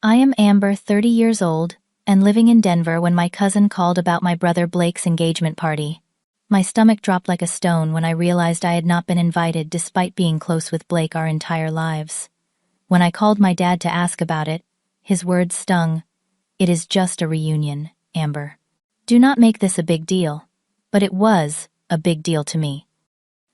I am Amber, 30 years old, and living in Denver when my cousin called about my brother Blake's engagement party. My stomach dropped like a stone when I realized I had not been invited despite being close with Blake our entire lives. When I called my dad to ask about it, his words stung. "It is just a reunion, Amber. Do not make this a big deal." But it was a big deal to me.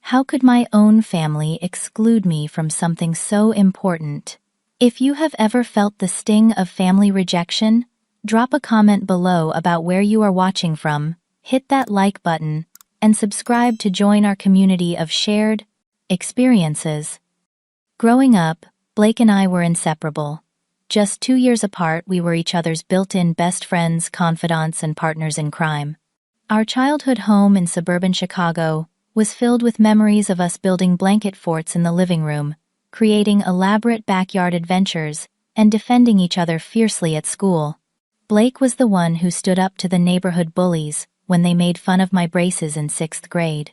How could my own family exclude me from something so important? If you have ever felt the sting of family rejection, drop a comment below about where you are watching from, hit that like button, and subscribe to join our community of shared experiences. Growing up, Blake and I were inseparable. Just 2 years apart, we were each other's built-in best friends, confidants, and partners in crime. Our childhood home in suburban Chicago was filled with memories of us building blanket forts in the living room, creating elaborate backyard adventures, and defending each other fiercely at school. Blake was the one who stood up to the neighborhood bullies when they made fun of my braces in 6th grade.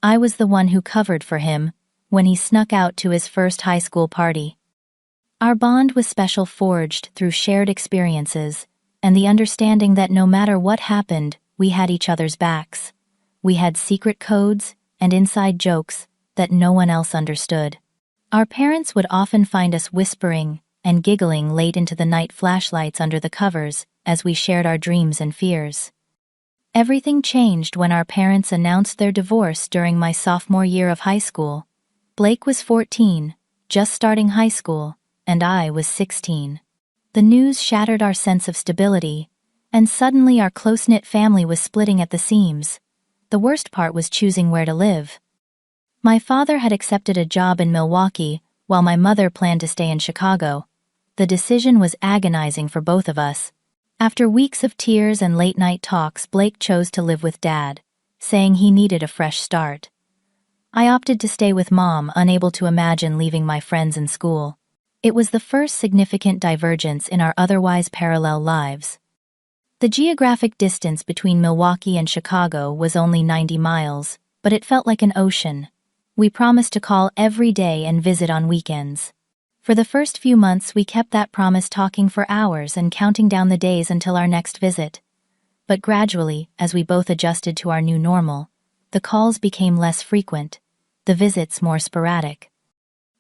I was the one who covered for him when he snuck out to his first high school party. Our bond was special, forged through shared experiences and the understanding that no matter what happened, we had each other's backs. We had secret codes and inside jokes that no one else understood. Our parents would often find us whispering and giggling late into the night, flashlights under the covers, as we shared our dreams and fears. Everything changed when our parents announced their divorce during my sophomore year of high school. Blake was 14, just starting high school, and I was 16. The news shattered our sense of stability, and suddenly our close-knit family was splitting at the seams. The worst part was choosing where to live. My father had accepted a job in Milwaukee, while my mother planned to stay in Chicago. The decision was agonizing for both of us. After weeks of tears and late-night talks, Blake chose to live with Dad, saying he needed a fresh start. I opted to stay with Mom, unable to imagine leaving my friends and school. It was the first significant divergence in our otherwise parallel lives. The geographic distance between Milwaukee and Chicago was only 90 miles, but it felt like an ocean. We promised to call every day and visit on weekends. For the first few months, we kept that promise, talking for hours and counting down the days until our next visit. But gradually, as we both adjusted to our new normal, the calls became less frequent, the visits more sporadic.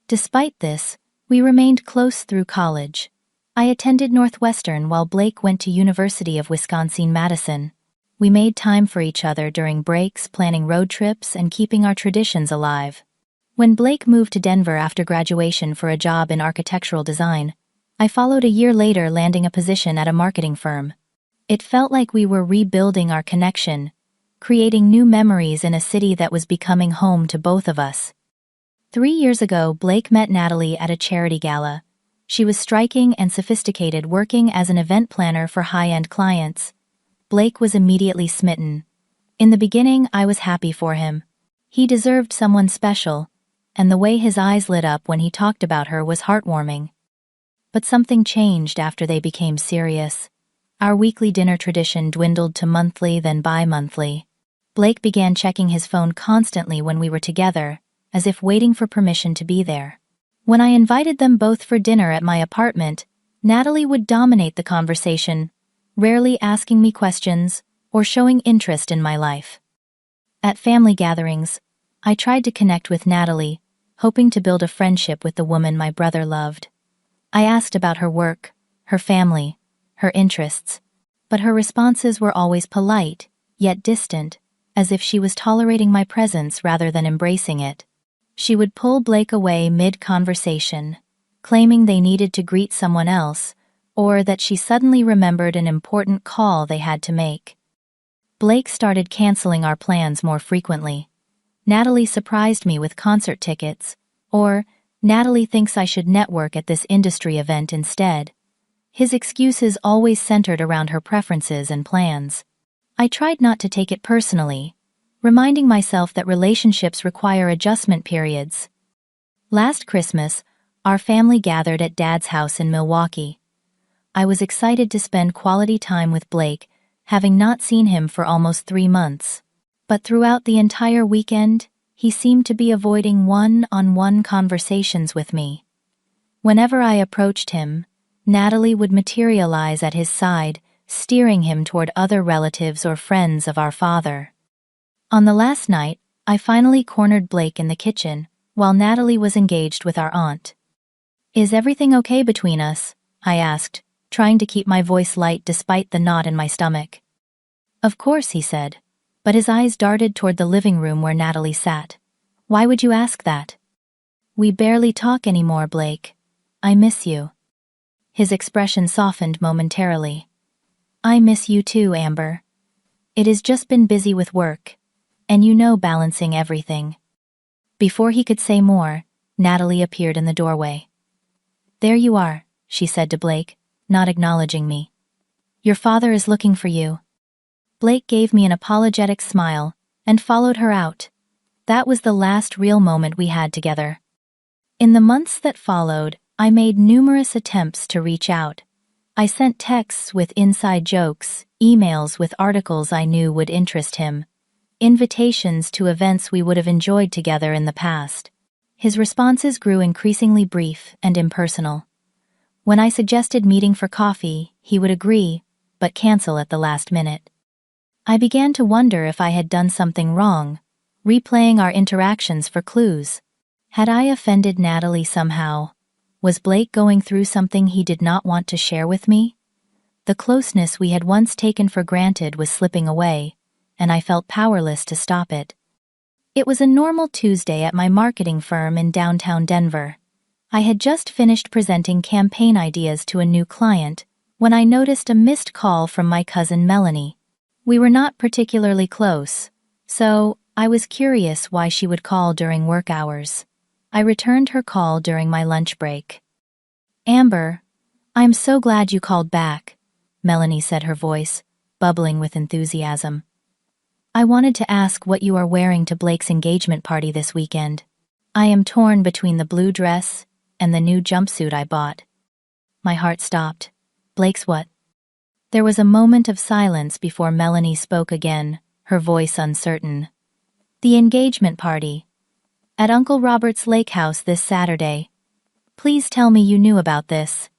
Despite this, we remained close through college. I attended Northwestern while Blake went to University of Wisconsin-Madison. We made time for each other during breaks, planning road trips and keeping our traditions alive. When Blake moved to Denver after graduation for a job in architectural design, I followed a year later, landing a position at a marketing firm. It felt like we were rebuilding our connection, creating new memories in a city that was becoming home to both of us. 3 years ago, Blake met Natalie at a charity gala. She was striking and sophisticated, working as an event planner for high-end clients. Blake was immediately smitten. In the beginning, I was happy for him. He deserved someone special, and the way his eyes lit up when he talked about her was heartwarming. But something changed after they became serious. Our weekly dinner tradition dwindled to monthly, then bi-monthly. Blake began checking his phone constantly when we were together, as if waiting for permission to be there. When I invited them both for dinner at my apartment, Natalie would dominate the conversation, rarely asking me questions or showing interest in my life. At family gatherings, I tried to connect with Natalie, hoping to build a friendship with the woman my brother loved. I asked about her work, her family, her interests, but her responses were always polite, yet distant, as if she was tolerating my presence rather than embracing it. She would pull Blake away mid-conversation, claiming they needed to greet someone else, or that she suddenly remembered an important call they had to make. Blake started canceling our plans more frequently. Natalie surprised me with concert tickets, or Natalie thinks I should network at this industry event instead. His excuses always centered around her preferences and plans. I tried not to take it personally, reminding myself that relationships require adjustment periods. Last Christmas, our family gathered at Dad's house in Milwaukee. I was excited to spend quality time with Blake, having not seen him for almost 3 months. But throughout the entire weekend, he seemed to be avoiding one-on-one conversations with me. Whenever I approached him, Natalie would materialize at his side, steering him toward other relatives or friends of our father. On the last night, I finally cornered Blake in the kitchen, while Natalie was engaged with our aunt. "Is everything okay between us?" I asked, trying to keep my voice light despite the knot in my stomach. "Of course," he said, but his eyes darted toward the living room where Natalie sat. "Why would you ask that?" "We barely talk anymore, Blake. I miss you." His expression softened momentarily. "I miss you too, Amber. It has just been busy with work, and balancing everything." Before he could say more, Natalie appeared in the doorway. "There you are," she said to Blake, not acknowledging me. "Your father is looking for you." Blake gave me an apologetic smile and followed her out. That was the last real moment we had together. In the months that followed, I made numerous attempts to reach out. I sent texts with inside jokes, emails with articles I knew would interest him, invitations to events we would have enjoyed together in the past. His responses grew increasingly brief and impersonal. When I suggested meeting for coffee, he would agree, but cancel at the last minute. I began to wonder if I had done something wrong, replaying our interactions for clues. Had I offended Natalie somehow? Was Blake going through something he did not want to share with me? The closeness we had once taken for granted was slipping away, and I felt powerless to stop it. It was a normal Tuesday at my marketing firm in downtown Denver. I had just finished presenting campaign ideas to a new client when I noticed a missed call from my cousin Melanie. We were not particularly close, so I was curious why she would call during work hours. I returned her call during my lunch break. "Amber, I'm so glad you called back," Melanie said, her voice bubbling with enthusiasm. "I wanted to ask what you are wearing to Blake's engagement party this weekend. I am torn between the blue dress and the new jumpsuit I bought." My heart stopped. "Blake's what?" There was a moment of silence before Melanie spoke again, her voice uncertain. "The engagement party. At Uncle Robert's lake house this Saturday. Please tell me you knew about this."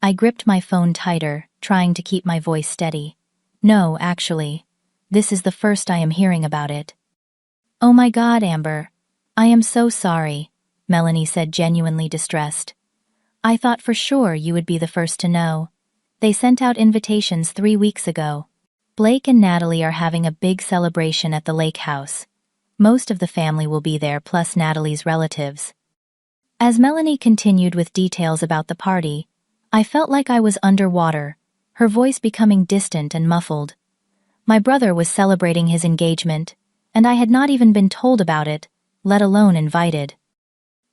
I gripped my phone tighter, trying to keep my voice steady. "No, actually. This is the first I am hearing about it." "Oh my God, Amber. I am so sorry," Melanie said, genuinely distressed. "I thought for sure you would be the first to know. They sent out invitations 3 weeks ago. Blake and Natalie are having a big celebration at the lake house. Most of the family will be there, plus Natalie's relatives." As Melanie continued with details about the party, I felt like I was underwater, her voice becoming distant and muffled. My brother was celebrating his engagement, and I had not even been told about it, let alone invited.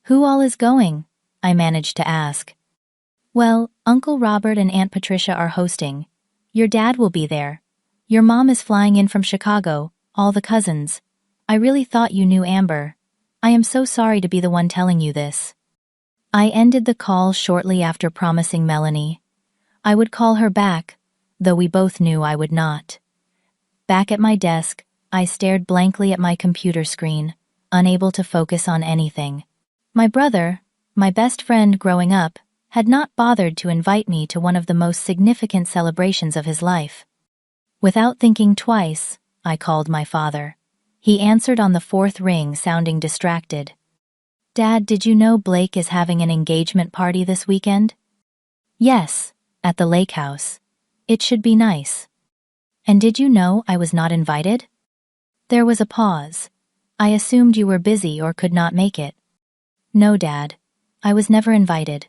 "Who all is going?" I managed to ask. "Well, Uncle Robert and Aunt Patricia are hosting. Your dad will be there. Your mom is flying in from Chicago, all the cousins. I really thought you knew, Amber. I am so sorry to be the one telling you this." I ended the call shortly after promising Melanie I would call her back, though we both knew I would not. Back at my desk, I stared blankly at my computer screen, unable to focus on anything. My brother, my best friend growing up, had not bothered to invite me to one of the most significant celebrations of his life. Without thinking twice, I called my father. He answered on the 4th ring, sounding distracted. "Dad, did you know Blake is having an engagement party this weekend?" "Yes, at the lake house. It should be nice." "And did you know I was not invited?" There was a pause. "I assumed you were busy or could not make it." "No, Dad. I was never invited.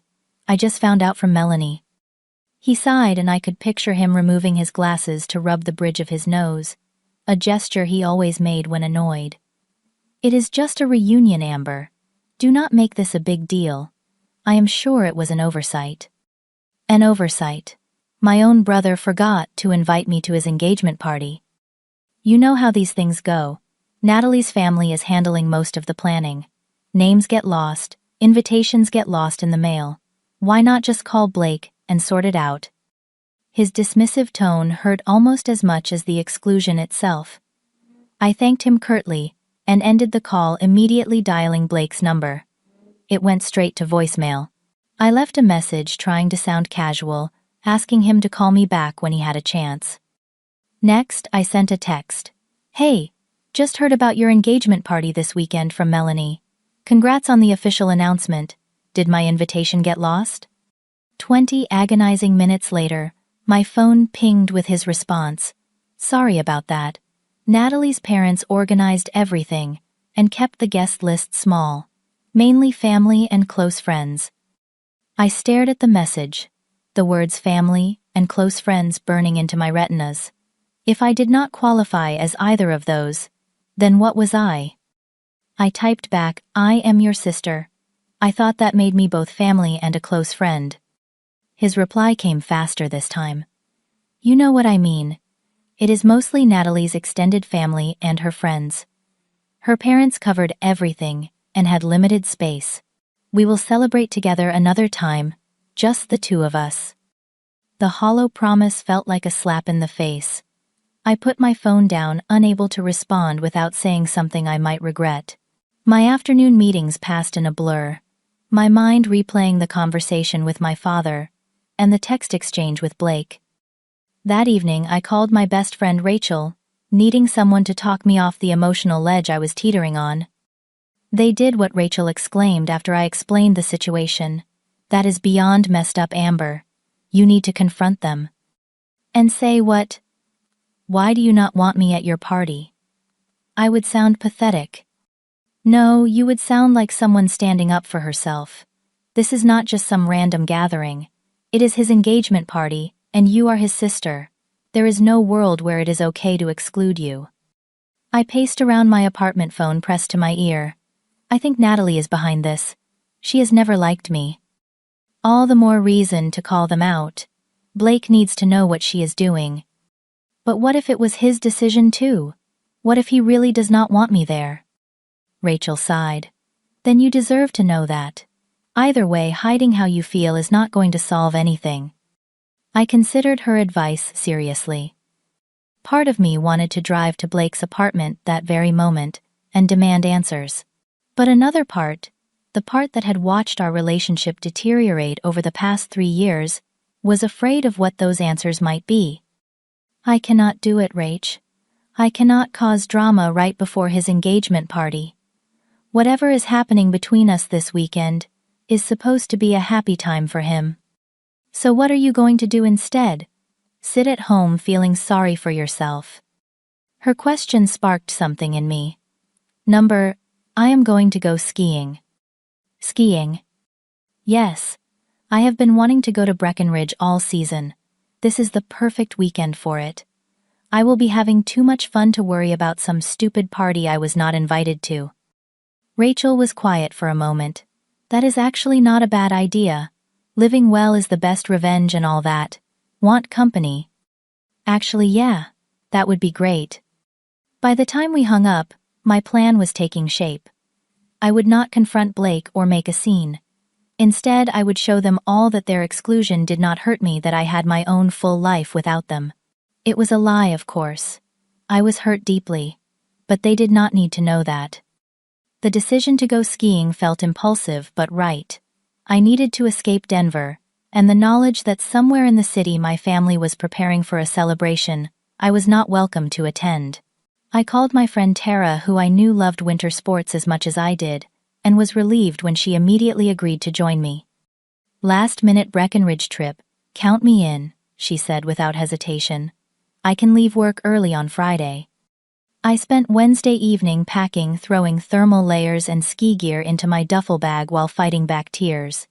I just found out from Melanie." He sighed, and I could picture him removing his glasses to rub the bridge of his nose, a gesture he always made when annoyed. "It is just a reunion, Amber. Do not make this a big deal. I am sure it was an oversight." An oversight. My own brother forgot to invite me to his engagement party. You know how these things go. Natalie's family is handling most of the planning. Names get lost, invitations get lost in the mail. Why not just call Blake and sort it out? His dismissive tone hurt almost as much as the exclusion itself. I thanked him curtly and ended the call, immediately dialing Blake's number. It went straight to voicemail. I left a message trying to sound casual, asking him to call me back when he had a chance. Next, I sent a text. "Hey, just heard about your engagement party this weekend from Melanie. Congrats on the official announcement. Did my invitation get lost?" 20 agonizing minutes later, my phone pinged with his response. "Sorry about that. Natalie's parents organized everything and kept the guest list small, mainly family and close friends." I stared at the message, the words family and close friends burning into my retinas. If I did not qualify as either of those, then what was I? I typed back, "I am your sister. I thought that made me both family and a close friend." His reply came faster this time. "You know what I mean. It is mostly Natalie's extended family and her friends. Her parents covered everything and had limited space. We will celebrate together another time, just the two of us." The hollow promise felt like a slap in the face. I put my phone down, unable to respond without saying something I might regret. My afternoon meetings passed in a blur, my mind replaying the conversation with my father and the text exchange with Blake. That evening, I called my best friend Rachel, needing someone to talk me off the emotional ledge I was teetering on. They did what Rachel exclaimed after I explained the situation. "That is beyond messed up, Amber. You need to confront them." "And say what? Why do you not want me at your party?" I would sound pathetic. "No, you would sound like someone standing up for herself. This is not just some random gathering. It is his engagement party, and you are his sister. There is no world where it is okay to exclude you." I paced around my apartment, phone pressed to my ear. "I think Natalie is behind this. She has never liked me." All the more reason to call them out. Blake needs to know what she is doing. But what if it was his decision too? What if he really does not want me there? Rachel sighed. "Then you deserve to know that. Either way, hiding how you feel is not going to solve anything." I considered her advice seriously. Part of me wanted to drive to Blake's apartment that very moment and demand answers. But another part, the part that had watched our relationship deteriorate over the past 3 years, was afraid of what those answers might be. "I cannot do it, Rach. I cannot cause drama right before his engagement party. Whatever is happening between us this weekend is supposed to be a happy time for him. So what are you going to do instead? Sit at home feeling sorry for yourself?" Her question sparked something in me. I am going to go skiing." "Skiing?" "Yes. I have been wanting to go to Breckenridge all season. This is the perfect weekend for it. I will be having too much fun to worry about some stupid party I was not invited to." Rachel was quiet for a moment. "That is actually not a bad idea. Living well is the best revenge and all that. Want company?" "Actually, yeah. That would be great." By the time we hung up, my plan was taking shape. I would not confront Blake or make a scene. Instead, I would show them all that their exclusion did not hurt me, that I had my own full life without them. It was a lie, of course. I was hurt deeply, but they did not need to know that. The decision to go skiing felt impulsive but right. I needed to escape Denver, and the knowledge that somewhere in the city my family was preparing for a celebration I was not welcome to attend. I called my friend Tara, who I knew loved winter sports as much as I did, and was relieved when she immediately agreed to join me. "Last-minute Breckenridge trip, count me in," she said without hesitation. "I can leave work early on Friday." I spent Wednesday evening packing, throwing thermal layers and ski gear into my duffel bag while fighting back tears.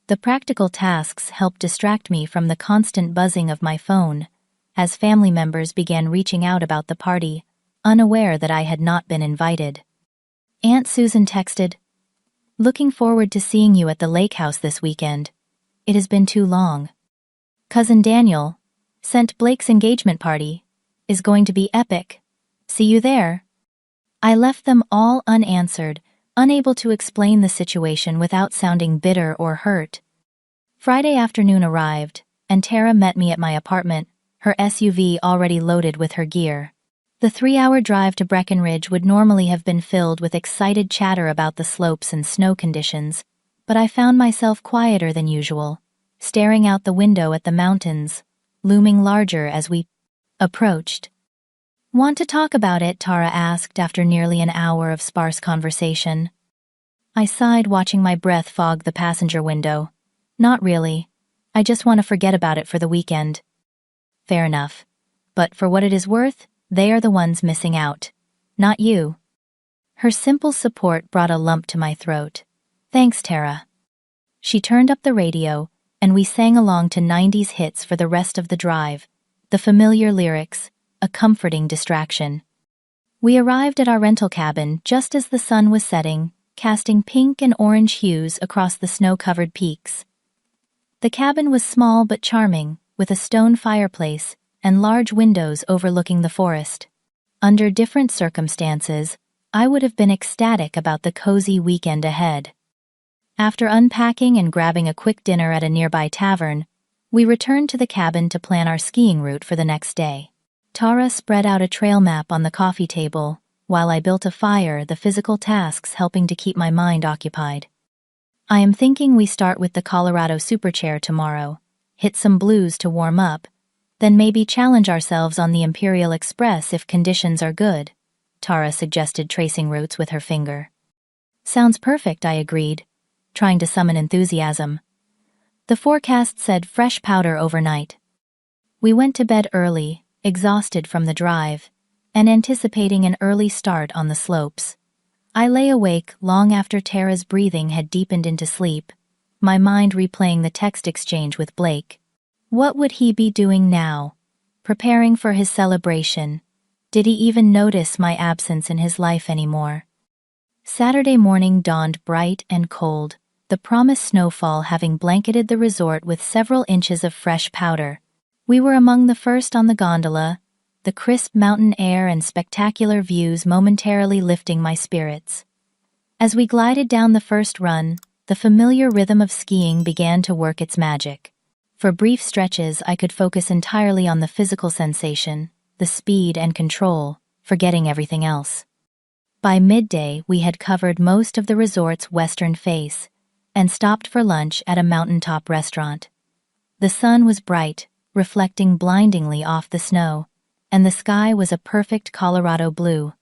The practical tasks helped distract me from the constant buzzing of my phone, as family members began reaching out about the party, unaware that I had not been invited. Aunt Susan texted, "Looking forward to seeing you at the lake house this weekend. It has been too long." Cousin Daniel sent Blake's engagement party is going to be epic. See you there. I left them all unanswered, unable to explain the situation without sounding bitter or hurt. Friday afternoon arrived, and Tara met me at my apartment, her SUV already loaded with her gear. The 3-hour drive to Breckenridge would normally have been filled with excited chatter about the slopes and snow conditions, but I found myself quieter than usual, staring out the window at the mountains, looming larger as we approached. "Want to talk about it?" Tara asked after nearly an hour of sparse conversation. I sighed, watching my breath fog the passenger window. "Not really. I just want to forget about it for the weekend." "Fair enough. But for what it is worth, they are the ones missing out. Not you." Her simple support brought a lump to my throat. "Thanks, Tara." She turned up the radio, and we sang along to 90s hits for the rest of the drive, the familiar lyrics, a comforting distraction. We arrived at our rental cabin just as the sun was setting, casting pink and orange hues across the snow-covered peaks. The cabin was small but charming, with a stone fireplace and large windows overlooking the forest. Under different circumstances, I would have been ecstatic about the cozy weekend ahead. After unpacking and grabbing a quick dinner at a nearby tavern, we returned to the cabin to plan our skiing route for the next day. Tara spread out a trail map on the coffee table, while I built a fire, the physical tasks helping to keep my mind occupied. "I am thinking we start with the Colorado Superchair tomorrow, hit some blues to warm up, then maybe challenge ourselves on the Imperial Express if conditions are good," Tara suggested, tracing routes with her finger. "Sounds perfect," I agreed, trying to summon enthusiasm. The forecast said fresh powder overnight. We went to bed early, exhausted from the drive, and anticipating an early start on the slopes. I lay awake long after Tara's breathing had deepened into sleep, my mind replaying the text exchange with Blake. What would he be doing now? Preparing for his celebration? Did he even notice my absence in his life anymore? Saturday morning dawned bright and cold, the promised snowfall having blanketed the resort with several inches of fresh powder. We were among the first on the gondola, the crisp mountain air and spectacular views momentarily lifting my spirits. As we glided down the first run, the familiar rhythm of skiing began to work its magic. For brief stretches, I could focus entirely on the physical sensation, the speed and control, forgetting everything else. By midday, we had covered most of the resort's western face and stopped for lunch at a mountaintop restaurant. The sun was bright, reflecting blindingly off the snow, and the sky was a perfect Colorado blue.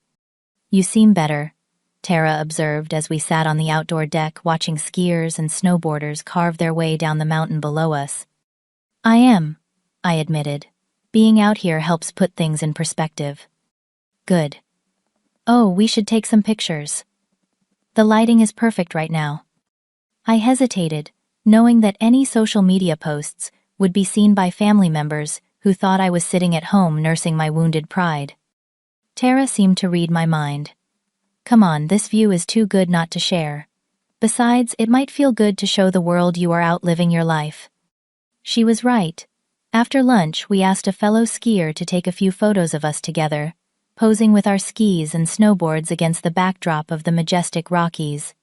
"You seem better," Tara observed as we sat on the outdoor deck watching skiers and snowboarders carve their way down the mountain below us. "I am," I admitted. "Being out here helps put things in perspective." "Good. Oh, we should take some pictures. The lighting is perfect right now." I hesitated, knowing that any social media posts would be seen by family members who thought I was sitting at home nursing my wounded pride. Tara seemed to read my mind. "Come on, this view is too good not to share. Besides, it might feel good to show the world you are out living your life." She was right. After lunch, we asked a fellow skier to take a few photos of us together, posing with our skis and snowboards against the backdrop of the majestic Rockies.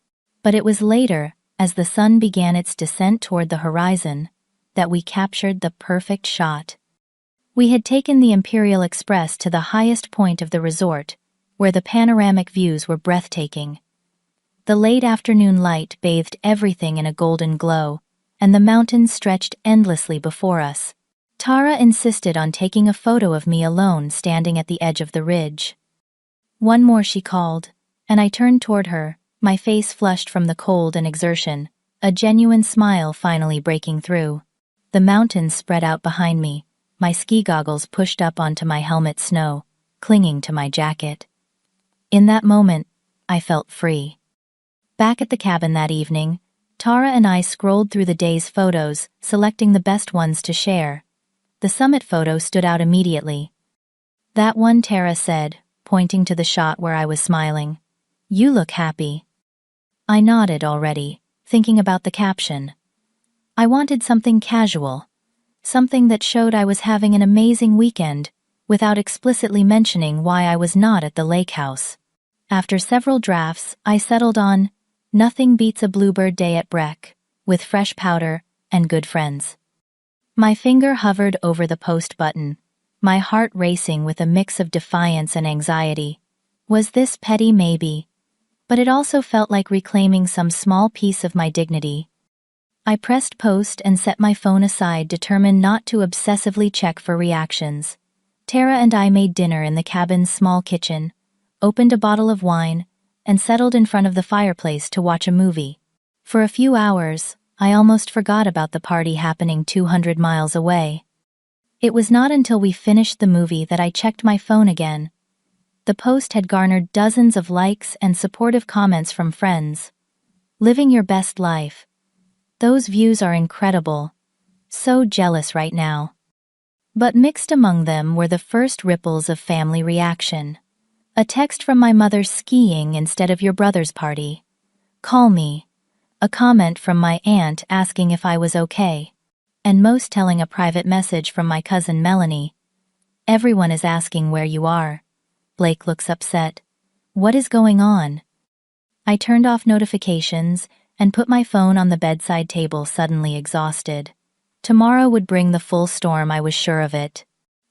But it was later, as the sun began its descent toward the horizon, that we captured the perfect shot. We had taken the Imperial Express to the highest point of the resort, where the panoramic views were breathtaking. The late afternoon light bathed everything in a golden glow, and the mountains stretched endlessly before us. Tara insisted on taking a photo of me alone standing at the edge of the ridge. "One more," she called, and I turned toward her, my face flushed from the cold and exertion, a genuine smile finally breaking through. The mountains spread out behind me, my ski goggles pushed up onto my helmet snow, clinging to my jacket. In that moment, I felt free. Back at the cabin that evening, Tara and I scrolled through the day's photos, selecting the best ones to share. The summit photo stood out immediately. "That one," Tara said, pointing to the shot where I was smiling. "You look happy." I nodded already, thinking about the caption. I wanted something casual, something that showed I was having an amazing weekend, without explicitly mentioning why I was not at the lake house. After several drafts, I settled on, "Nothing beats a bluebird day at Breck, with fresh powder and good friends." My finger hovered over the post button, my heart racing with a mix of defiance and anxiety. Was this petty? Maybe. but it also felt like reclaiming some small piece of my dignity. I pressed post and set my phone aside, determined not to obsessively check for reactions. Tara and I made dinner in the cabin's small kitchen, opened a bottle of wine, and settled in front of the fireplace to watch a movie. For a few hours, I almost forgot about the party happening 200 miles away. It was not until we finished the movie that I checked my phone again. The post had garnered dozens of likes and supportive comments from friends. Living your best life. Those views are incredible. So jealous right now. But mixed among them were the first ripples of family reaction. A text from my mother: skiing instead of your brother's party. Call me. A comment from my aunt asking if I was okay. And most telling, a private message from my cousin Melanie. Everyone is asking where you are. Blake looks upset. What is going on? I turned off notifications and put my phone on the bedside table, suddenly exhausted. Tomorrow would bring the full storm, I was sure of it.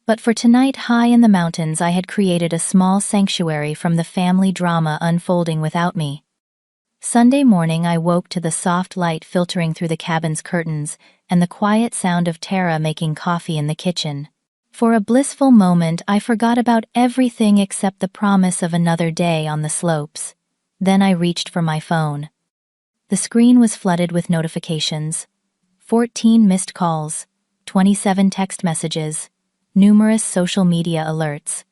But for tonight, high in the mountains, I had created a small sanctuary from the family drama unfolding without me. Sunday morning, I woke to the soft light filtering through the cabin's curtains and the quiet sound of Tara making coffee in the kitchen. For a blissful moment, I forgot about everything except the promise of another day on the slopes. Then I reached for my phone. The screen was flooded with notifications. 14 missed calls, 27 text messages, numerous social media alerts.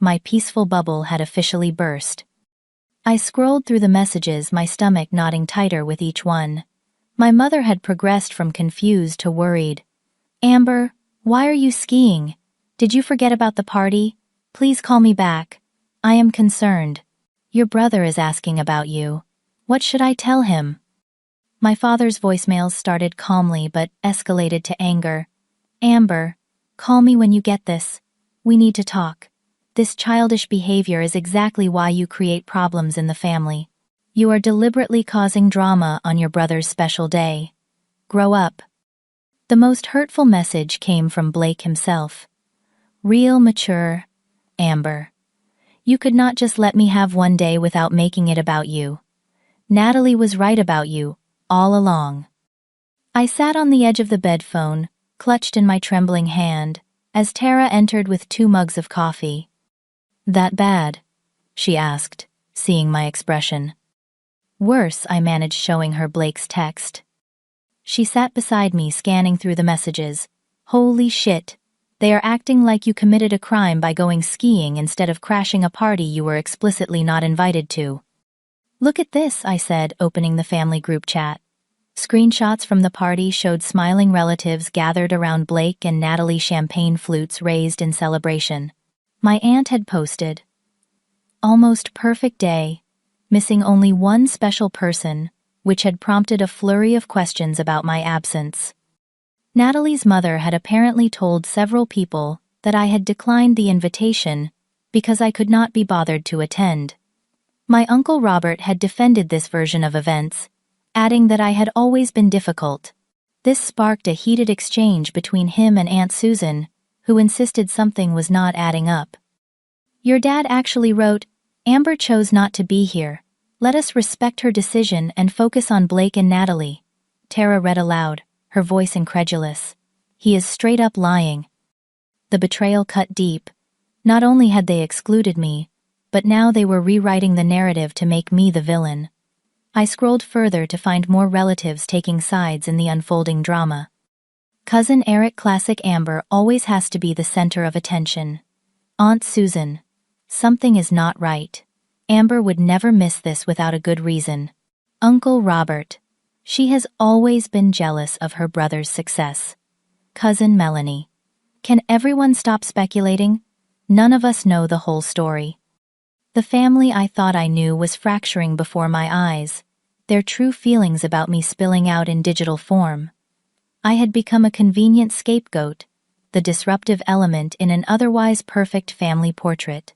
My peaceful bubble had officially burst. I scrolled through the messages, my stomach knotting tighter with each one. My mother had progressed from confused to worried. Amber, why are you skiing? Did you forget about the party? Please call me back. I am concerned. Your brother is asking about you. What should I tell him? My father's voicemails started calmly but escalated to anger. Amber, call me when you get this. We need to talk. This childish behavior is exactly why you create problems in the family. You are deliberately causing drama on your brother's special day. Grow up. The most hurtful message came from Blake himself. Real mature, Amber. You could not just let me have one day without making it about you. Natalie was right about you, all along. I sat on the edge of the bed, phone clutched in my trembling hand, as Tara entered with 2 mugs of coffee. That bad? She asked, seeing my expression. Worse, I managed, showing her Blake's text. She sat beside me, scanning through the messages. Holy shit. They are acting like you committed a crime by going skiing instead of crashing a party you were explicitly not invited to. Look at this, I said, opening the family group chat. Screenshots from the party showed smiling relatives gathered around Blake and Natalie, champagne flutes raised in celebration. My aunt had posted, almost perfect day, missing only one special person, which had prompted a flurry of questions about my absence. Natalie's mother had apparently told several people that I had declined the invitation because I could not be bothered to attend. My Uncle Robert had defended this version of events, adding that I had always been difficult. This sparked a heated exchange between him and Aunt Susan, who insisted something was not adding up. Your dad actually wrote, Amber chose not to be here. Let us respect her decision and focus on Blake and Natalie. Tara read aloud, her voice incredulous. He is straight up lying. The betrayal cut deep. Not only had they excluded me, but now they were rewriting the narrative to make me the villain. I scrolled further to find more relatives taking sides in the unfolding drama. Cousin Eric, classic Amber always has to be the center of attention. Aunt Susan. Something is not right. Amber would never miss this without a good reason. Uncle Robert. She has always been jealous of her brother's success. Cousin Melanie. Can everyone stop speculating? None of us know the whole story. The family I thought I knew was fracturing before my eyes, their true feelings about me spilling out in digital form. I had become a convenient scapegoat, the disruptive element in an otherwise perfect family portrait.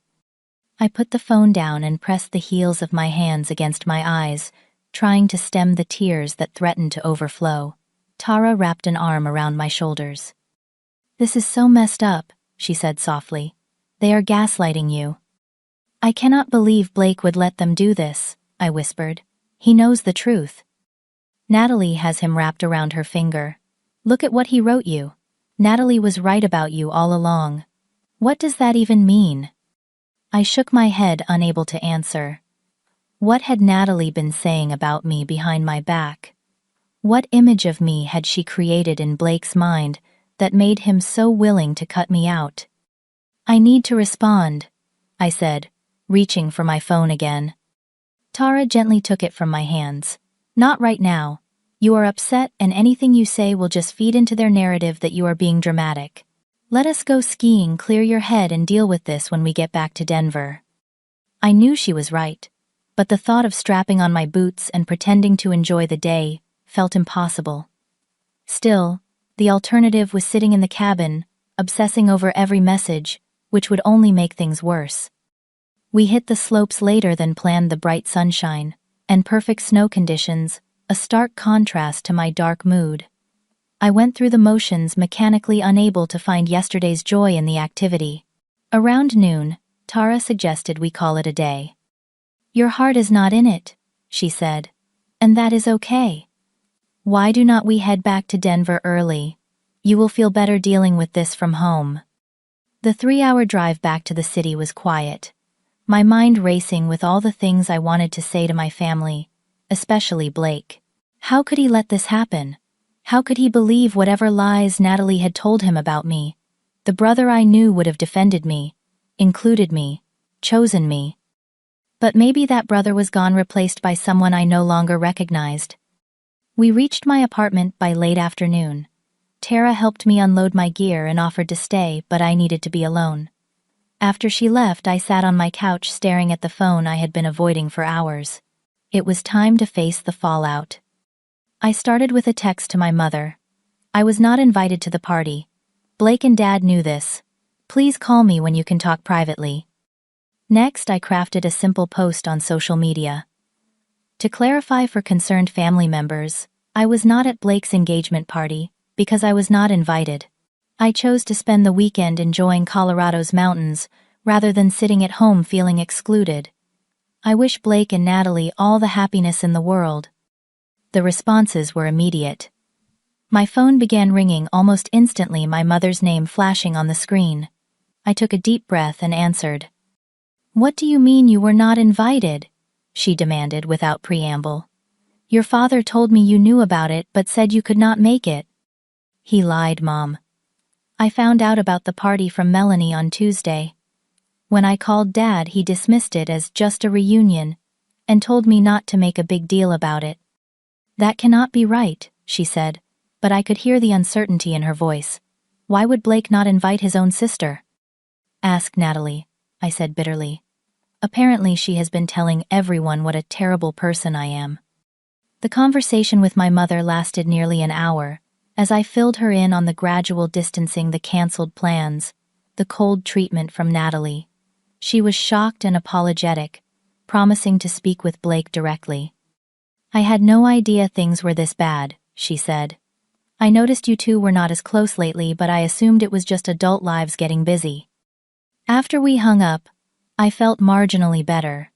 I put the phone down and pressed the heels of my hands against my eyes, trying to stem the tears that threatened to overflow. Tara wrapped an arm around my shoulders. This is so messed up, she said softly. They are gaslighting you. I cannot believe Blake would let them do this. I whispered. He knows the truth. Natalie has him wrapped around her finger. Look at what he wrote you. Natalie was right about you all along. What does that even mean? I shook my head, unable to answer. What had Natalie been saying about me behind my back? What image of me had she created in Blake's mind that made him so willing to cut me out? I need to respond, I said, reaching for my phone again. Tara gently took it from my hands. Not right now. You are upset, and anything you say will just feed into their narrative that you are being dramatic. Let us go skiing, clear your head, and deal with this when we get back to Denver. I knew she was right, but the thought of strapping on my boots and pretending to enjoy the day felt impossible. Still, the alternative was sitting in the cabin, obsessing over every message, which would only make things worse. We hit the slopes later than planned, the bright sunshine and perfect snow conditions, a stark contrast to my dark mood. I went through the motions, mechanically unable to find yesterday's joy in the activity. Around noon, Tara suggested we call it a day. Your heart is not in it, she said, and that is okay. Why do not we head back to Denver early? You will feel better dealing with this from home. The 3-hour drive back to the city was quiet, my mind racing with all the things I wanted to say to my family, especially Blake. How could he let this happen? How could he believe whatever lies Natalie had told him about me? The brother I knew would have defended me, included me, chosen me. But maybe that brother was gone, replaced by someone I no longer recognized. We reached my apartment by late afternoon. Tara helped me unload my gear and offered to stay, but I needed to be alone. After she left, I sat on my couch staring at the phone I had been avoiding for hours. It was time to face the fallout. I started with a text to my mother. I was not invited to the party. Blake and Dad knew this. Please call me when you can talk privately. Next, I crafted a simple post on social media. To clarify for concerned family members, I was not at Blake's engagement party because I was not invited. I chose to spend the weekend enjoying Colorado's mountains rather than sitting at home feeling excluded. I wish Blake and Natalie all the happiness in the world. The responses were immediate. My phone began ringing almost instantly, my mother's name flashing on the screen. I took a deep breath and answered. What do you mean you were not invited? She demanded without preamble. Your father told me you knew about it but said you could not make it. He lied, Mom. I found out about the party from Melanie on Tuesday. When I called Dad, he dismissed it as just a reunion and told me not to make a big deal about it. That cannot be right, she said, but I could hear the uncertainty in her voice. Why would Blake not invite his own sister? Ask Natalie, I said bitterly. Apparently she has been telling everyone what a terrible person I am. The conversation with my mother lasted nearly an hour, as I filled her in on the gradual distancing, the canceled plans, the cold treatment from Natalie. She was shocked and apologetic, promising to speak with Blake directly. I had no idea things were this bad, she said. I noticed you two were not as close lately, but I assumed it was just adult lives getting busy. After we hung up, I felt marginally better.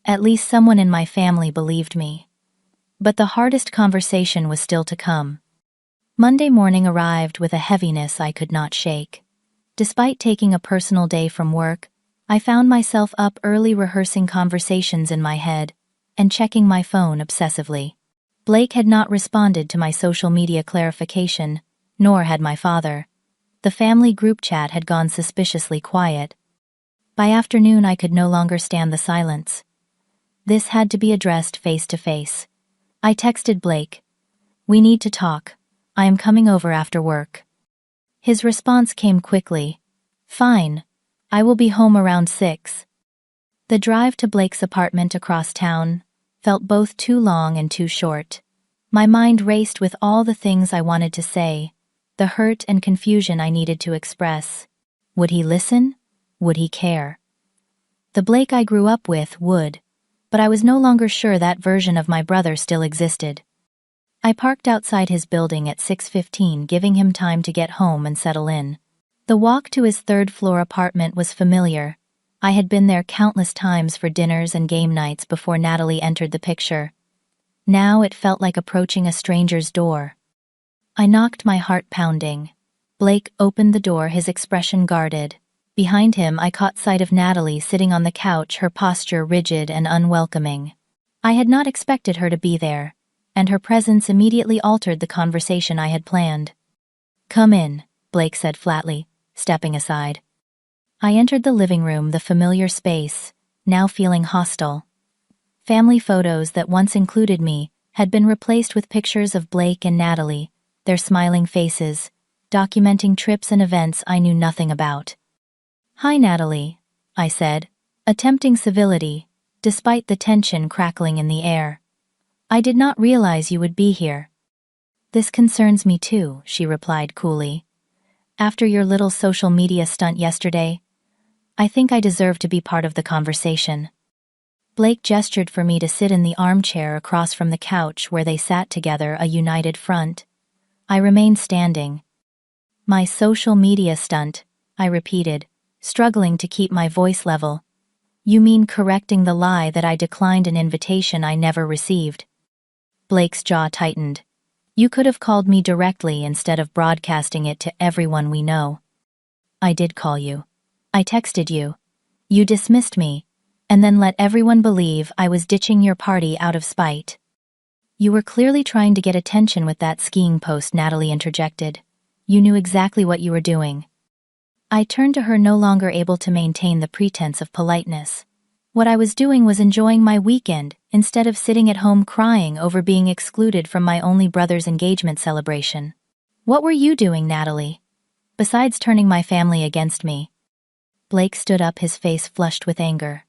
At least someone in my family believed me. But the hardest conversation was still to come. Monday morning arrived with a heaviness I could not shake. Despite taking a personal day from work, I found myself up early rehearsing conversations in my head and checking my phone obsessively. Blake had not responded to my social media clarification, nor had my father. The family group chat had gone suspiciously quiet. By afternoon, I could no longer stand the silence. This had to be addressed face to face. I texted Blake. We need to talk. I am coming over after work. His response came quickly. Fine. I will be home around 6. The drive to Blake's apartment across town felt both too long and too short. My mind raced with all the things I wanted to say, the hurt and confusion I needed to express. Would he listen? Would he care? The Blake I grew up with would, but I was no longer sure that version of my brother still existed. I parked outside his building at 6:15, giving him time to get home and settle in. The walk to his third-floor apartment was familiar, I had been there countless times for dinners and game nights before Natalie entered the picture. Now it felt like approaching a stranger's door. I knocked, my heart pounding. Blake opened the door, his expression guarded. Behind him, I caught sight of Natalie sitting on the couch, her posture rigid and unwelcoming. I had not expected her to be there, and her presence immediately altered the conversation I had planned. "Come in," Blake said flatly, stepping aside. I entered the living room, the familiar space, now feeling hostile. Family photos that once included me had been replaced with pictures of Blake and Natalie, their smiling faces, documenting trips and events I knew nothing about. "Hi, Natalie," I said, attempting civility, despite the tension crackling in the air. "I did not realize you would be here." "This concerns me too," she replied coolly. "After your little social media stunt yesterday, I think I deserve to be part of the conversation." Blake gestured for me to sit in the armchair across from the couch where they sat together, a united front. I remained standing. "My social media stunt," I repeated, struggling to keep my voice level. "You mean correcting the lie that I declined an invitation I never received?" Blake's jaw tightened. "You could have called me directly instead of broadcasting it to everyone we know." "I did call you. I texted you. You dismissed me, and then let everyone believe I was ditching your party out of spite." "You were clearly trying to get attention with that skiing post," Natalie interjected. "You knew exactly what you were doing." I turned to her, no longer able to maintain the pretense of politeness. What I was doing was enjoying my weekend, instead of sitting at home crying over being excluded from my only brother's engagement celebration. "What were you doing, Natalie? Besides turning my family against me?" Blake stood up, his face flushed with anger.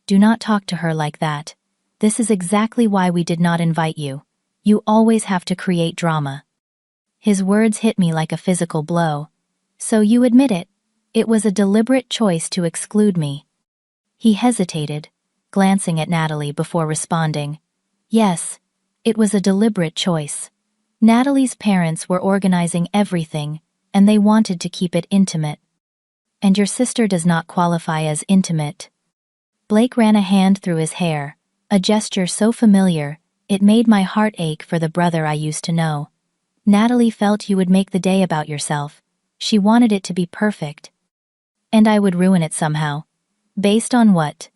"Do not talk to her like that. This is exactly why we did not invite you. You always have to create drama." His words hit me like a physical blow. "So you admit it? It was a deliberate choice to exclude me." He hesitated, glancing at Natalie before responding. "Yes, it was a deliberate choice. Natalie's parents were organizing everything, and they wanted to keep it intimate." "And your sister does not qualify as intimate." Blake ran a hand through his hair, a gesture so familiar, it made my heart ache for the brother I used to know. "Natalie felt you would make the day about yourself. She wanted it to be perfect. And I would ruin it somehow." "Based on what?"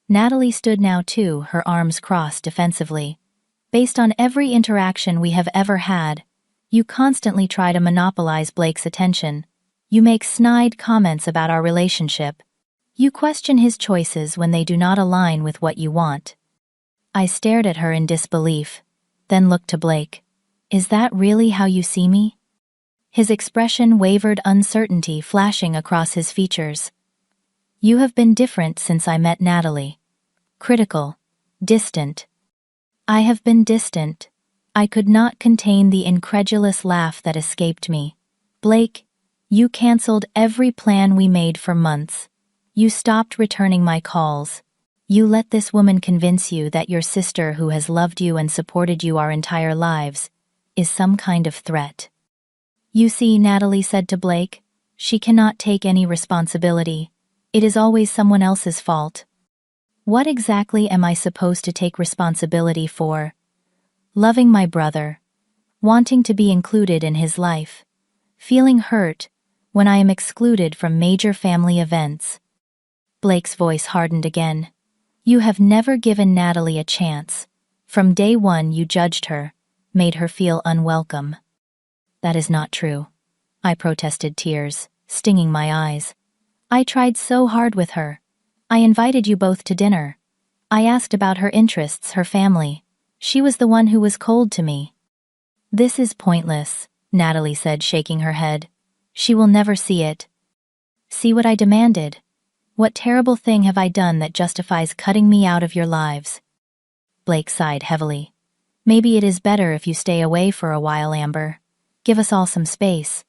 Natalie stood now too, her arms crossed defensively. "Based on every interaction we have ever had. You constantly try to monopolize Blake's attention. You make snide comments about our relationship. You question his choices when they do not align with what you want." I stared at her in disbelief, then looked to Blake. "Is that really how you see me?" His expression wavered, uncertainty flashing across his features. "You have been different since I met Natalie. Critical. Distant." "I have been distant." I could not contain the incredulous laugh that escaped me. "Blake, you canceled every plan we made for months. You stopped returning my calls. You let this woman convince you that your sister, who has loved you and supported you our entire lives, is some kind of threat." "You see," Natalie said to Blake, "she cannot take any responsibility. It is always someone else's fault." "What exactly am I supposed to take responsibility for?" "Loving my brother. Wanting to be included in his life. Feeling hurt when I am excluded from major family events." Blake's voice hardened again. "You have never given Natalie a chance. From day one you judged her, made her feel unwelcome." "That is not true," I protested, tears stinging my eyes. "I tried so hard with her. I invited you both to dinner. I asked about her interests, her family. She was the one who was cold to me." "This is pointless," Natalie said, shaking her head. "She will never see it." "See what I demanded? What terrible thing have I done that justifies cutting me out of your lives?" Blake sighed heavily. "Maybe it is better if you stay away for a while, Amber. Give us all some space.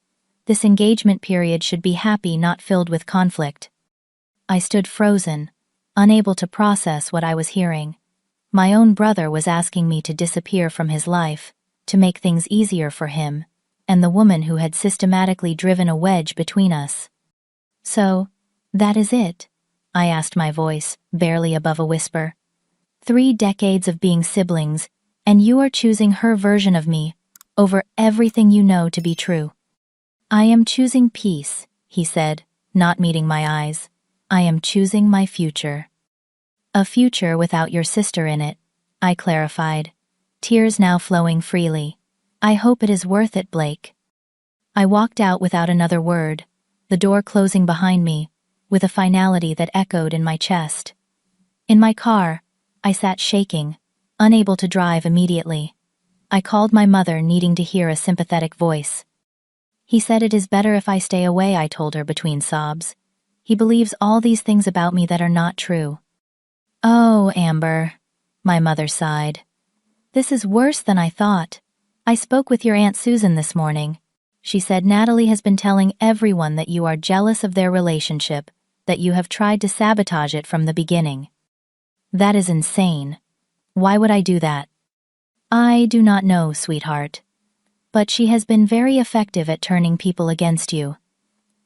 This engagement period should be happy, not filled with conflict." I stood frozen, unable to process what I was hearing. My own brother was asking me to disappear from his life, to make things easier for him, and the woman who had systematically driven a wedge between us. "So, that is it?" I asked, my voice barely above a whisper. 3 decades of being siblings, and you are choosing her version of me over everything you know to be true. I am choosing peace, he said, not meeting my eyes. I am choosing my future. A future without your sister in it, I clarified, tears now flowing freely. I hope it is worth it, Blake. I walked out without another word, the door closing behind me, with a finality that echoed in my chest. In my car, I sat shaking, unable to drive immediately. I called my mother, needing to hear a sympathetic voice. He said it is better if I stay away, I told her between sobs. He believes all these things about me that are not true. Oh, Amber, my mother sighed. This is worse than I thought. I spoke with your Aunt Susan this morning. She said Natalie has been telling everyone that you are jealous of their relationship, that you have tried to sabotage it from the beginning. That is insane. Why would I do that? I do not know, sweetheart. But she has been very effective at turning people against you.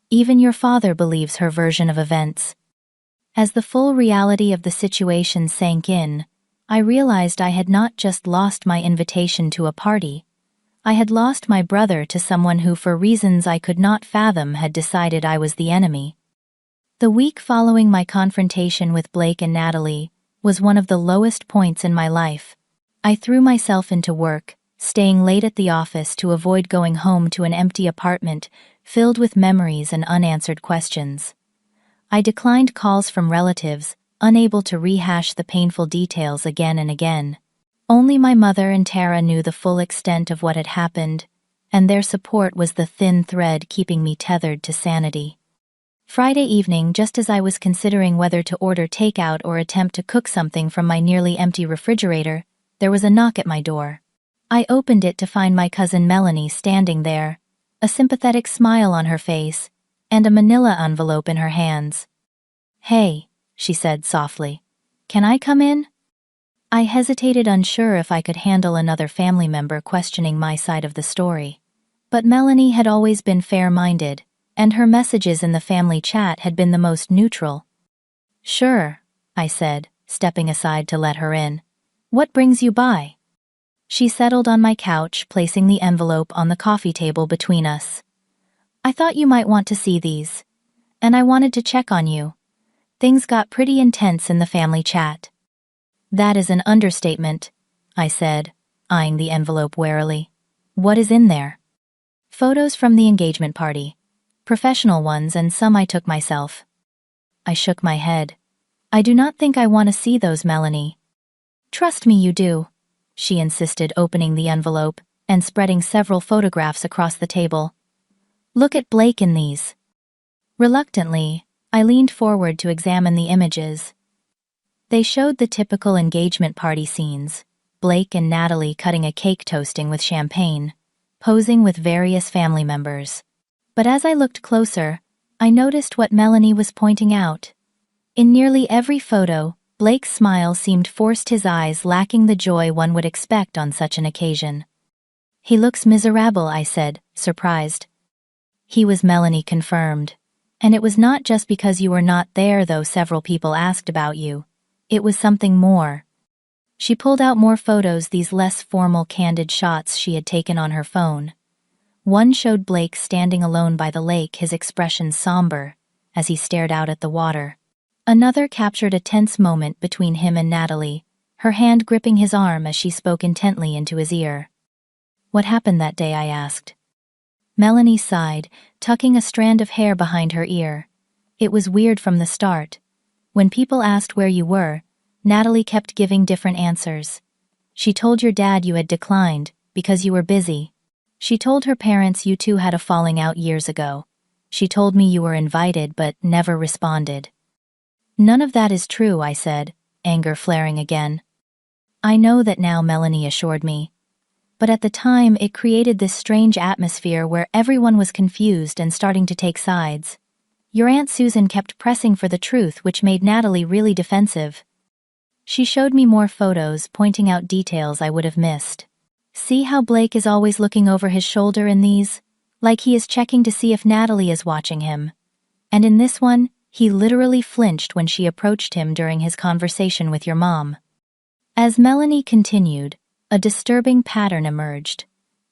Even your father believes her version of events. As the full reality of the situation sank in, I realized I had not just lost my invitation to a party. I had lost my brother to someone who, for reasons I could not fathom, had decided I was the enemy. The week following my confrontation with Blake and Natalie was one of the lowest points in my life. I threw myself into work, staying late at the office to avoid going home to an empty apartment filled with memories and unanswered questions. I declined calls from relatives, unable to rehash the painful details again and again. Only my mother and Tara knew the full extent of what had happened, and their support was the thin thread keeping me tethered to sanity. Friday evening, just as I was considering whether to order takeout or attempt to cook something from my nearly empty refrigerator, there was a knock at my door. I opened it to find my cousin Melanie standing there, a sympathetic smile on her face, and a manila envelope in her hands. "Hey," she said softly. "Can I come in?" I hesitated, unsure if I could handle another family member questioning my side of the story. But Melanie had always been fair-minded, and her messages in the family chat had been the most neutral. "Sure," I said, stepping aside to let her in. "What brings you by?" She settled on my couch, placing the envelope on the coffee table between us. "I thought you might want to see these. And I wanted to check on you. Things got pretty intense in the family chat." "That is an understatement," I said, eyeing the envelope warily. "What is in there?" "Photos from the engagement party. Professional ones and some I took myself." I shook my head. "I do not think I want to see those, Melanie." "Trust me, you do," she insisted, opening the envelope and spreading several photographs across the table. "Look at Blake in these." Reluctantly, I leaned forward to examine the images. They showed the typical engagement party scenes, Blake and Natalie cutting a cake, toasting with champagne, posing with various family members. But as I looked closer, I noticed what Melanie was pointing out. In nearly every photo, Blake's smile seemed forced, his eyes lacking the joy one would expect on such an occasion. "He looks miserable," I said, surprised. "He was," Melanie confirmed. "And it was not just because you were not there, though several people asked about you. It was something more." She pulled out more photos, these less formal, candid shots she had taken on her phone. One showed Blake standing alone by the lake, his expression somber, as he stared out at the water. Another captured a tense moment between him and Natalie, her hand gripping his arm as she spoke intently into his ear. "What happened that day?" I asked. Melanie sighed, tucking a strand of hair behind her ear. "It was weird from the start. When people asked where you were, Natalie kept giving different answers. She told your dad you had declined because you were busy. She told her parents you two had a falling out years ago. She told me you were invited but never responded." "None of that is true," I said, anger flaring again. "I know that now," Melanie assured me. "But at the time, it created this strange atmosphere where everyone was confused and starting to take sides. Your Aunt Susan kept pressing for the truth, which made Natalie really defensive." She showed me more photos, pointing out details I would have missed. "See how Blake is always looking over his shoulder in these? Like he is checking to see if Natalie is watching him. And in this one, He literally flinched when she approached him during his conversation with your mom. As Melanie continued, a disturbing pattern emerged.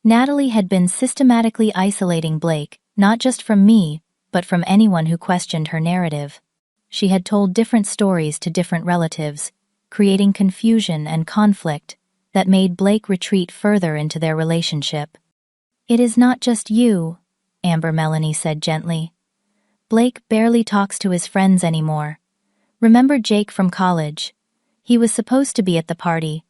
Natalie had been systematically isolating Blake, not just from me, but from anyone who questioned her narrative. She had told different stories to different relatives, creating confusion and conflict that made Blake retreat further into their relationship. "It is not just you," Melanie said gently. "Blake barely talks to his friends anymore. Remember Jake from college? He was supposed to be at the party,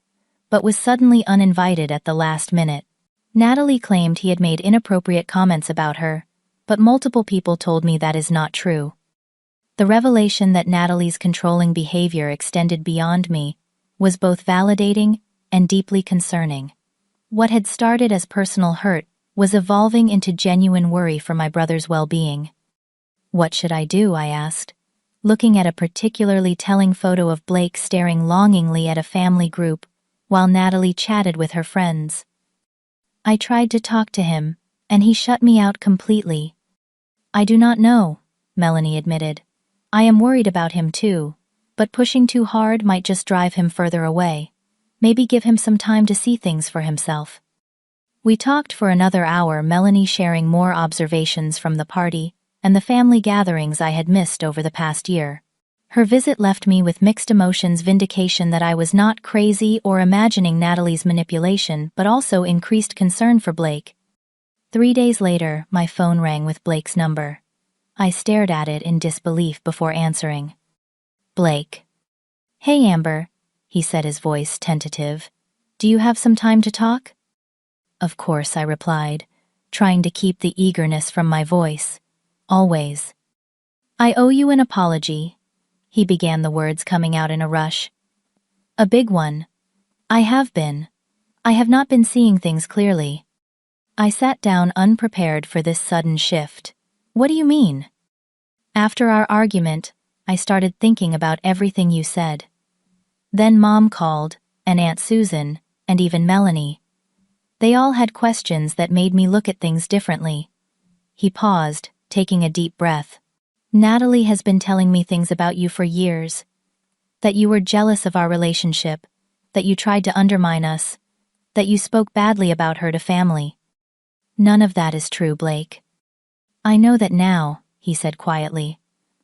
but was suddenly uninvited at the last minute." Natalie claimed he had made inappropriate comments about her, but multiple people told me that is not true. The revelation that Natalie's controlling behavior extended beyond me was both validating and deeply concerning. What had started as personal hurt was evolving into genuine worry for my brother's well-being. "What should I do?" I asked, looking at a particularly telling photo of Blake staring longingly at a family group while Natalie chatted with her friends. "I tried to talk to him, and he shut me out completely." "I do not know," Melanie admitted. "I am worried about him too, but pushing too hard might just drive him further away. Maybe give him some time to see things for himself." We talked for another hour, Melanie sharing more observations from the party and the family gatherings I had missed over the past year. Her visit left me with mixed emotions: vindication that I was not crazy or imagining Natalie's manipulation, but also increased concern for Blake. 3 days later, my phone rang with Blake's number. I stared at it in disbelief before answering. "Blake." "Hey Amber," he said, his voice tentative. "Do you have some time to talk?" "Of course," I replied, trying to keep the eagerness from my voice. "Always." "I owe you an apology." He began, the words coming out in a rush. "A big one. I have not been seeing things clearly." I sat down, unprepared for this sudden shift. "What do you mean?" "After our argument, I started thinking about everything you said. Then Mom called, and Aunt Susan, and even Melanie. They all had questions that made me look at things differently." He paused, taking a deep breath. "Natalie has been telling me things about you for years. That you were jealous of our relationship, that you tried to undermine us, that you spoke badly about her to family." "None of that is true, Blake." "I know that now," he said quietly.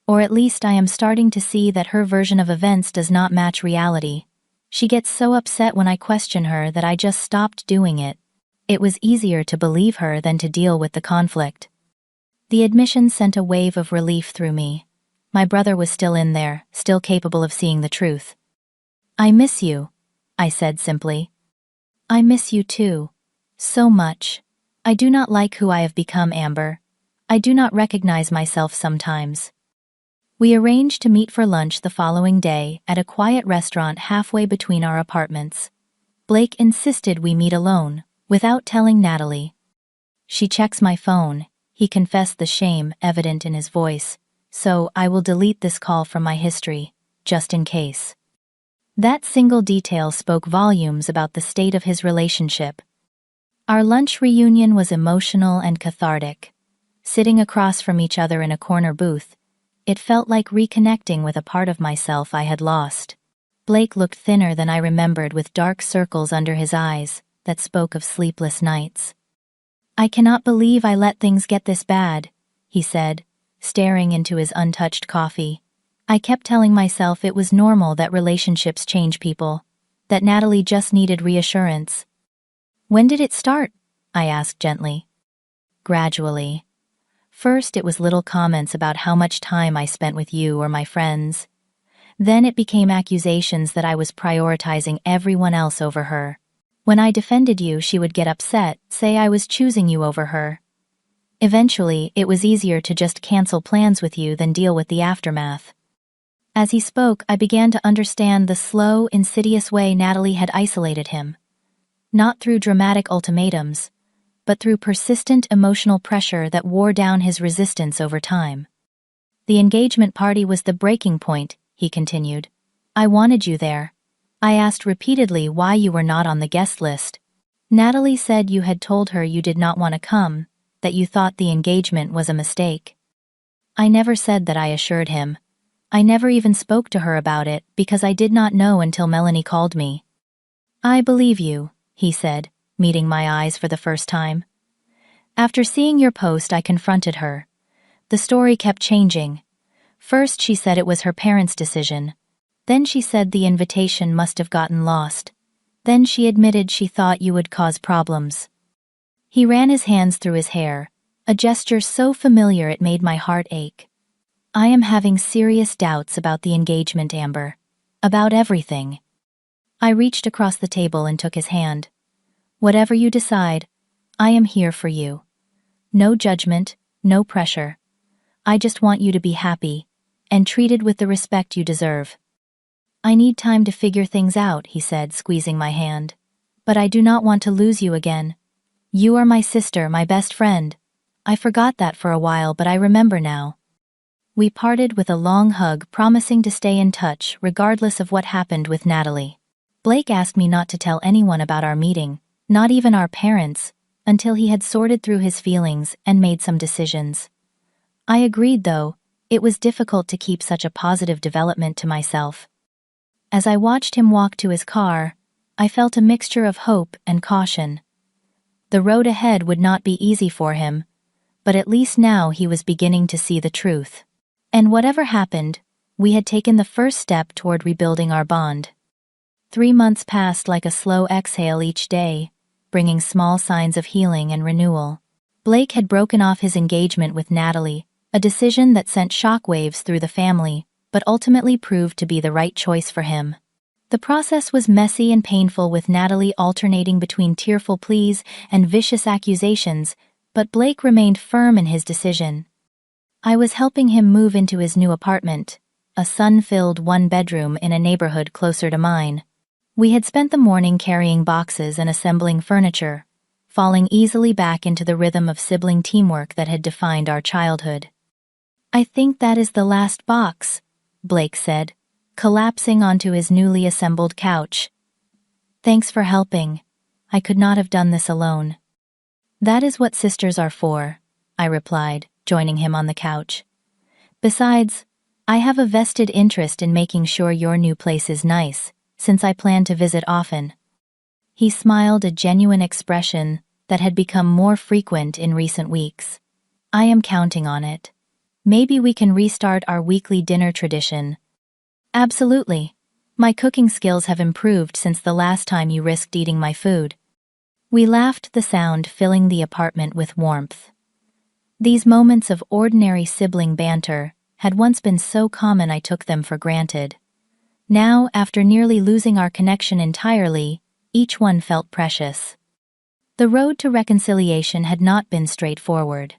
"Or at least I am starting to see that her version of events does not match reality. She gets so upset when I question her that I just stopped doing it. It was easier to believe her than to deal with the conflict." The admission sent a wave of relief through me. My brother was still in there, still capable of seeing the truth. "I miss you," I said simply. "I miss you too. So much. I do not like who I have become, Amber. I do not recognize myself sometimes." We arranged to meet for lunch the following day at a quiet restaurant halfway between our apartments. Blake insisted we meet alone, without telling Natalie. "She checks my phone," he confessed, the shame evident in his voice, "so I will delete this call from my history, just in case." That single detail spoke volumes about the state of his relationship. Our lunch reunion was emotional and cathartic. Sitting across from each other in a corner booth, it felt like reconnecting with a part of myself I had lost. Blake looked thinner than I remembered, with dark circles under his eyes that spoke of sleepless nights. "I cannot believe I let things get this bad," he said, staring into his untouched coffee. "I kept telling myself it was normal, that relationships change people, that Natalie just needed reassurance." "When did it start?" I asked gently. "Gradually. First it was little comments about how much time I spent with you or my friends. Then it became accusations that I was prioritizing everyone else over her. When I defended you, she would get upset, say I was choosing you over her. Eventually, it was easier to just cancel plans with you than deal with the aftermath." As he spoke, I began to understand the slow, insidious way Natalie had isolated him. Not through dramatic ultimatums, but through persistent emotional pressure that wore down his resistance over time. "The engagement party was the breaking point," he continued. "I wanted you there. I asked repeatedly why you were not on the guest list. Natalie said you had told her you did not want to come, that you thought the engagement was a mistake." I never said that, I assured him. I never even spoke to her about it because I did not know until Melanie called me. I believe you, he said, meeting my eyes for the first time. After seeing your post, I confronted her. The story kept changing. First she said it was her parents' decision. Then she said the invitation must have gotten lost. Then she admitted she thought you would cause problems. He ran his hands through his hair, a gesture so familiar it made my heart ache. I am having serious doubts about the engagement, Amber. About everything. I reached across the table and took his hand. Whatever you decide, I am here for you. No judgment, no pressure. I just want you to be happy, and treated with the respect you deserve. I need time to figure things out, he said, squeezing my hand. But I do not want to lose you again. You are my sister, my best friend. I forgot that for a while, but I remember now. We parted with a long hug, promising to stay in touch regardless of what happened with Natalie. Blake asked me not to tell anyone about our meeting, not even our parents, until he had sorted through his feelings and made some decisions. I agreed, though. It was difficult to keep such a positive development to myself. As I watched him walk to his car, I felt a mixture of hope and caution. The road ahead would not be easy for him, but at least now he was beginning to see the truth. And whatever happened, we had taken the first step toward rebuilding our bond. 3 months passed like a slow exhale each day, bringing small signs of healing and renewal. Blake had broken off his engagement with Natalie, a decision that sent shockwaves through the family, but ultimately proved to be the right choice for him. The process was messy and painful, with Natalie alternating between tearful pleas and vicious accusations, but Blake remained firm in his decision. I was helping him move into his new apartment, a sun-filled one-bedroom in a neighborhood closer to mine. We had spent the morning carrying boxes and assembling furniture, falling easily back into the rhythm of sibling teamwork that had defined our childhood. I think that is the last box, Blake said, collapsing onto his newly assembled couch. Thanks for helping. I could not have done this alone. That is what sisters are for, I replied, joining him on the couch. Besides, I have a vested interest in making sure your new place is nice, since I plan to visit often. He smiled, a genuine expression that had become more frequent in recent weeks. I am counting on it. Maybe we can restart our weekly dinner tradition. Absolutely. My cooking skills have improved since the last time you risked eating my food. We laughed, the sound filling the apartment with warmth. These moments of ordinary sibling banter had once been so common I took them for granted. Now, after nearly losing our connection entirely, each one felt precious. The road to reconciliation had not been straightforward.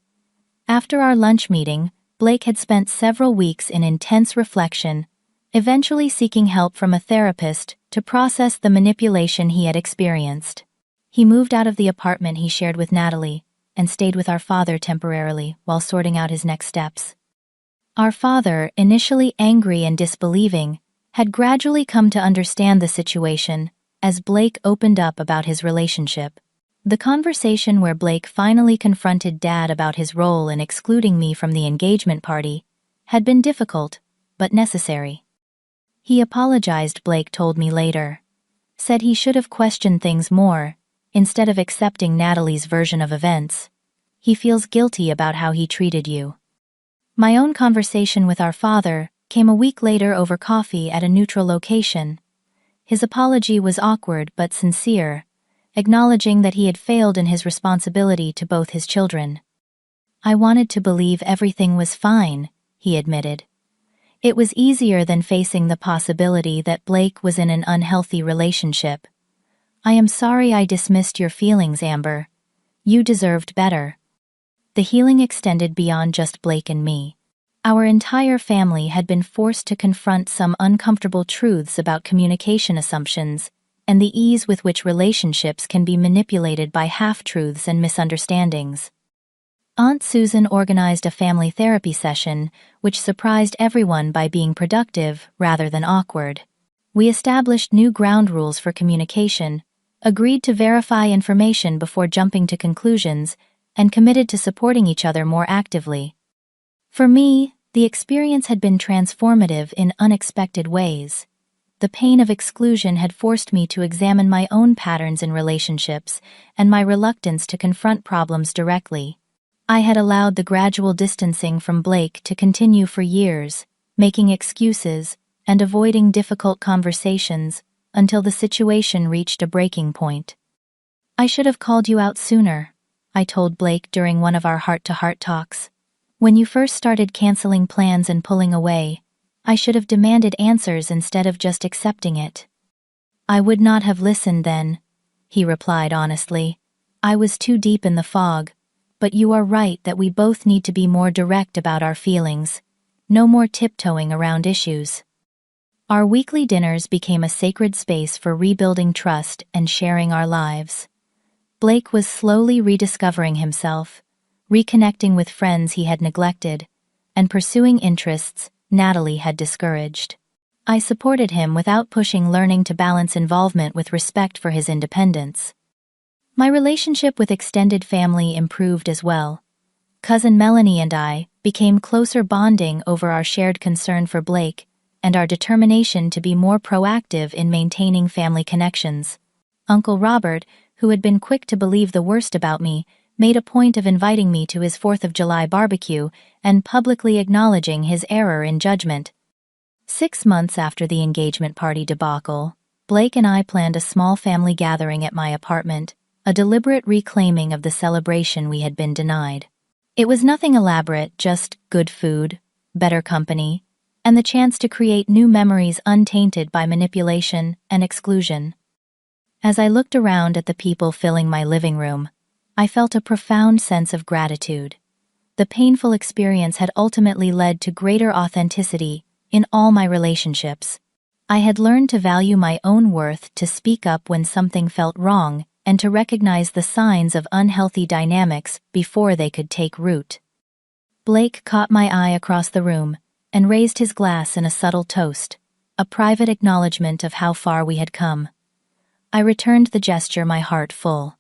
After our lunch meeting, Blake had spent several weeks in intense reflection, eventually seeking help from a therapist to process the manipulation he had experienced. He moved out of the apartment he shared with Natalie and stayed with our father temporarily while sorting out his next steps. Our father, initially angry and disbelieving, had gradually come to understand the situation as Blake opened up about his relationship. The conversation where Blake finally confronted Dad about his role in excluding me from the engagement party had been difficult, but necessary. He apologized, Blake told me later. Said he should have questioned things more, instead of accepting Natalie's version of events. He feels guilty about how he treated you. My own conversation with our father came a week later over coffee at a neutral location. His apology was awkward but sincere, acknowledging that he had failed in his responsibility to both his children. I wanted to believe everything was fine, he admitted. It was easier than facing the possibility that Blake was in an unhealthy relationship. I am sorry I dismissed your feelings, Amber. You deserved better. The healing extended beyond just Blake and me. Our entire family had been forced to confront some uncomfortable truths about communication assumptions and the ease with which relationships can be manipulated by half-truths and misunderstandings. Aunt Susan organized a family therapy session, which surprised everyone by being productive rather than awkward. We established new ground rules for communication, agreed to verify information before jumping to conclusions, and committed to supporting each other more actively. For me, the experience had been transformative in unexpected ways. The pain of exclusion had forced me to examine my own patterns in relationships and my reluctance to confront problems directly. I had allowed the gradual distancing from Blake to continue for years, making excuses and avoiding difficult conversations until the situation reached a breaking point. "I should have called you out sooner," I told Blake during one of our heart-to-heart talks. "When you first started canceling plans and pulling away, I should have demanded answers instead of just accepting it." "I would not have listened then," he replied honestly. "I was too deep in the fog, but you are right that we both need to be more direct about our feelings. No more tiptoeing around issues." Our weekly dinners became a sacred space for rebuilding trust and sharing our lives. Blake was slowly rediscovering himself, reconnecting with friends he had neglected, and pursuing interests Natalie had discouraged. I supported him without pushing, learning to balance involvement with respect for his independence. My relationship with extended family improved as well. Cousin Melanie and I became closer, bonding over our shared concern for Blake and our determination to be more proactive in maintaining family connections. Uncle Robert, who had been quick to believe the worst about me, made a point of inviting me to his 4th of July barbecue and publicly acknowledging his error in judgment. 6 months after the engagement party debacle, Blake and I planned a small family gathering at my apartment, a deliberate reclaiming of the celebration we had been denied. It was nothing elaborate, just good food, better company, and the chance to create new memories untainted by manipulation and exclusion. As I looked around at the people filling my living room, I felt a profound sense of gratitude. The painful experience had ultimately led to greater authenticity in all my relationships. I had learned to value my own worth, to speak up when something felt wrong, and to recognize the signs of unhealthy dynamics before they could take root. Blake caught my eye across the room and raised his glass in a subtle toast, a private acknowledgement of how far we had come. I returned the gesture, my heart full.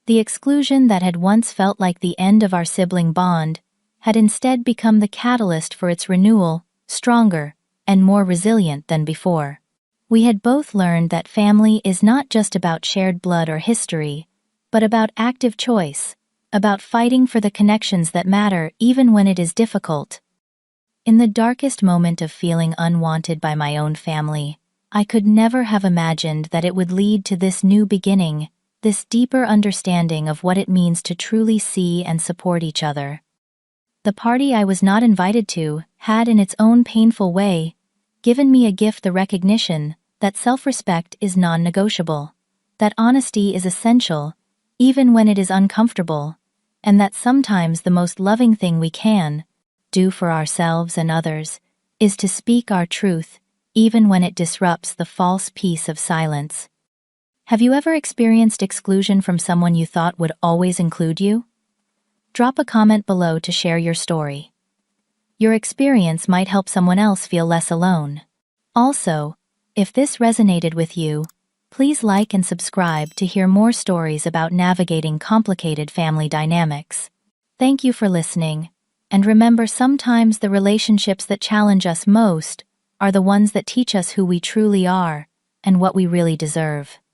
The exclusion that had once felt like the end of our sibling bond had instead become the catalyst for its renewal, stronger and more resilient than before. We had both learned that family is not just about shared blood or history, but about active choice, about fighting for the connections that matter even when it is difficult. In the darkest moment of feeling unwanted by my own family, I could never have imagined that it would lead to this new beginning, this deeper understanding of what it means to truly see and support each other. The party I was not invited to had, in its own painful way, given me a gift: the recognition that self-respect is non-negotiable, that honesty is essential, even when it is uncomfortable, and that sometimes the most loving thing we can do for ourselves and others is to speak our truth, even when it disrupts the false peace of silence. Have you ever experienced exclusion from someone you thought would always include you? Drop a comment below to share your story. Your experience might help someone else feel less alone. Also, if this resonated with you, please like and subscribe to hear more stories about navigating complicated family dynamics. Thank you for listening, and remember, sometimes the relationships that challenge us most are the ones that teach us who we truly are and what we really deserve.